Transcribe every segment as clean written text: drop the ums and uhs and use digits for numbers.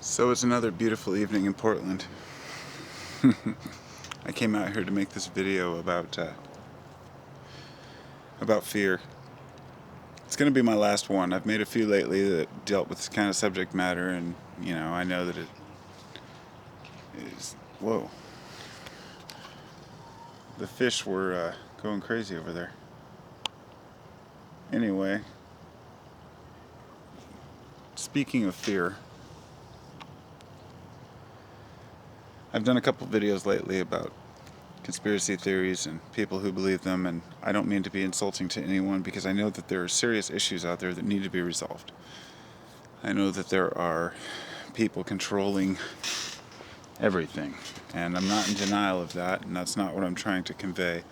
So it's another beautiful evening in Portland. I came out here to make this video about fear. It's going to be my last one. I've made a few lately that dealt with this kind of subject matter, and I know that it is. Whoa! The fish were going crazy over there. Anyway, speaking of fear, I've done a couple videos lately about conspiracy theories and people who believe them, and I don't mean to be insulting to anyone because I know that there are serious issues out there that need to be resolved. I know that there are people controlling everything, and I'm not in denial of that, and that's not what I'm trying to convey,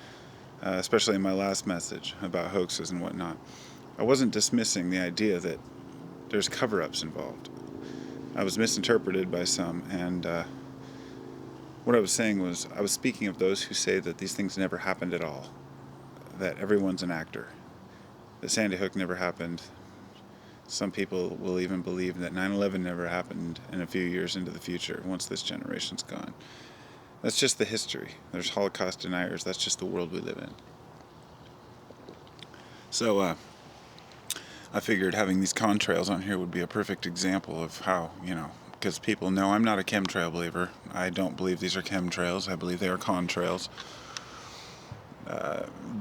especially in my last message about hoaxes and whatnot. I wasn't dismissing the idea that there's cover-ups involved. I was misinterpreted by some, and what I was saying was, I was speaking of those who say that these things never happened at all, that everyone's an actor, that Sandy Hook never happened. Some people will even believe that 9/11 never happened in a few years into the future, once this generation's gone. That's just the history. There's Holocaust deniers. That's just the world we live in. So I figured having these contrails on here would be a perfect example of how, because people know I'm not a chemtrail believer. I don't believe these are chemtrails. I believe they are contrails.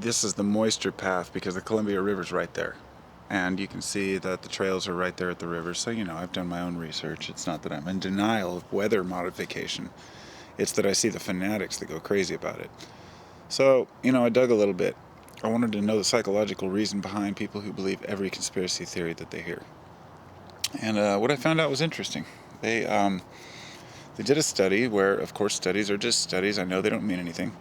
This is the moisture path because the Columbia River's right there. And you can see that the trails are right there at the river. So, I've done my own research. It's not that I'm in denial of weather modification. It's that I see the fanatics that go crazy about it. So, I dug a little bit. I wanted to know the psychological reason behind people who believe every conspiracy theory that they hear. And what I found out was interesting. They did a study where, of course, studies are just studies. I know they don't mean anything.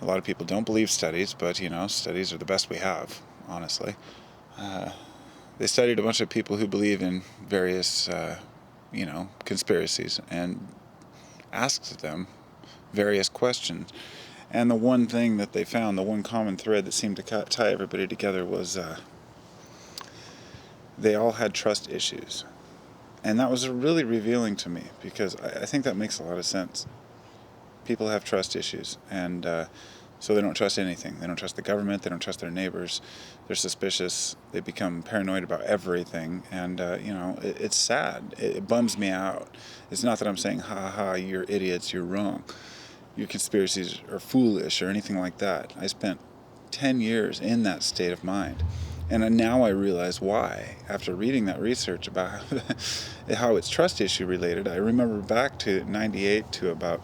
A lot of people don't believe studies, but, studies are the best we have, honestly. They studied a bunch of people who believe in various, conspiracies and asked them various questions. And the one thing that they found, the one common thread that seemed to tie everybody together was they all had trust issues. And that was really revealing to me because I think that makes a lot of sense. People have trust issues, and so they don't trust anything. They don't trust the government. They don't trust their neighbors. They're suspicious. They become paranoid about everything, and it's sad. It bums me out. It's not that I'm saying, ha ha, you're idiots, you're wrong, your conspiracies are foolish or anything like that. I spent 10 years in that state of mind. And now I realize why. After reading that research about how it's trust issue related, I remember back to 98 to about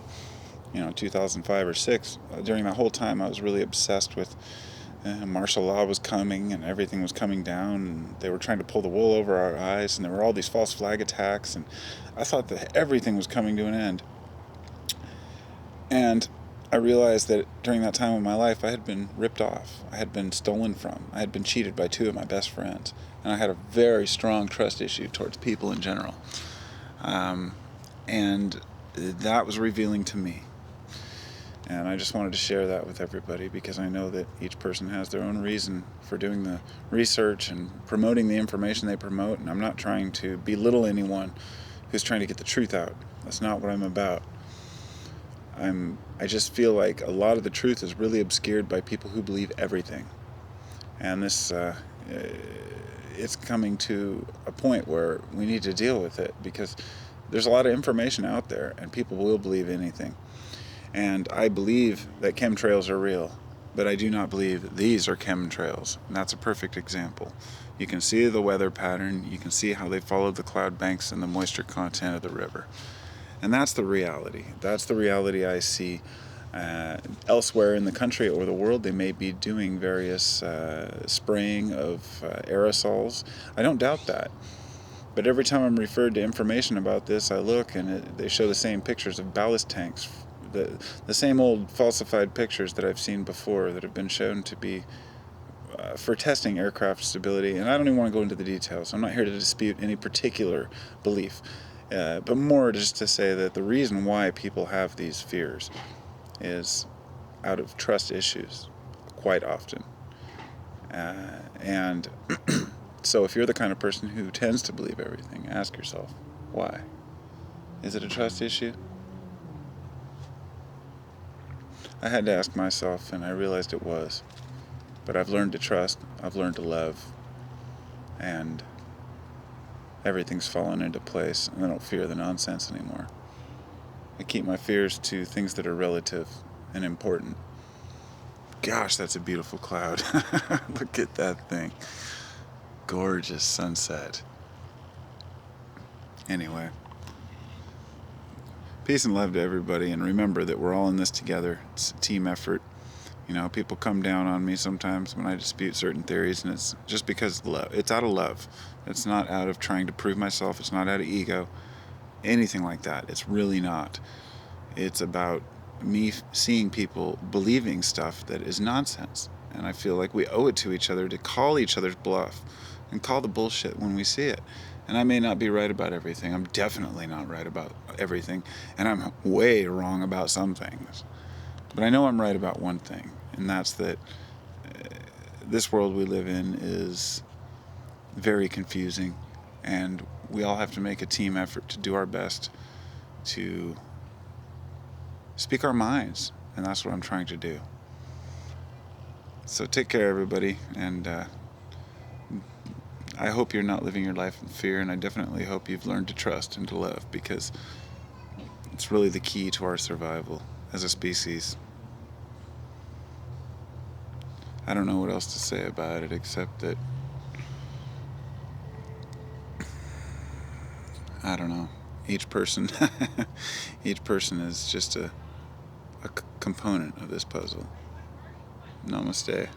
2005 or 6. During that whole time, I was really obsessed with martial law was coming and everything was coming down, and they were trying to pull the wool over our eyes, and there were all these false flag attacks, and I thought that everything was coming to an end. And I realized that during that time of my life, I had been ripped off. I had been stolen from. I had been cheated by 2 of my best friends. And I had a very strong trust issue towards people in general. And that was revealing to me. And I just wanted to share that with everybody because I know that each person has their own reason for doing the research and promoting the information they promote. And I'm not trying to belittle anyone who's trying to get the truth out. That's not what I'm about. I just feel like a lot of the truth is really obscured by people who believe everything. And this, it's coming to a point where we need to deal with it because there's a lot of information out there and people will believe anything. And I believe that chemtrails are real, but I do not believe these are chemtrails. And that's a perfect example. You can see the weather pattern, you can see how they followed the cloud banks and the moisture content of the river. And that's the reality. That's the reality I see elsewhere in the country or the world. They may be doing various spraying of aerosols. I don't doubt that. But every time I'm referred to information about this, I look and they show the same pictures of ballast tanks, the same old falsified pictures that I've seen before that have been shown to be for testing aircraft stability. And I don't even want to go into the details. I'm not here to dispute any particular belief. But more just to say that the reason why people have these fears is out of trust issues quite often. And so if you're the kind of person who tends to believe everything, ask yourself, why? Is it a trust issue? I had to ask myself, and I realized it was. But I've learned to trust, I've learned to love, and everything's fallen into place, and I don't fear the nonsense anymore. I keep my fears to things that are relative and important. Gosh, that's a beautiful cloud. Look at that thing. Gorgeous sunset. Anyway, peace and love to everybody, and remember that we're all in this together. It's a team effort. You know, people come down on me sometimes when I dispute certain theories, and it's just because of love. It's out of love. It's not out of trying to prove myself. It's not out of ego. Anything like that. It's really not. It's about me seeing people believing stuff that is nonsense. And I feel like we owe it to each other to call each other's bluff and call the bullshit when we see it. And I may not be right about everything. I'm definitely not right about everything. And I'm way wrong about some things. But I know I'm right about one thing, and that's that this world we live in is very confusing, and we all have to make a team effort to do our best to speak our minds, and that's what I'm trying to do. So take care, everybody, and I hope you're not living your life in fear, and I definitely hope you've learned to trust and to love, because it's really the key to our survival as a species. I don't know what else to say about it except that, I don't know, each person is just a component of this puzzle. Namaste.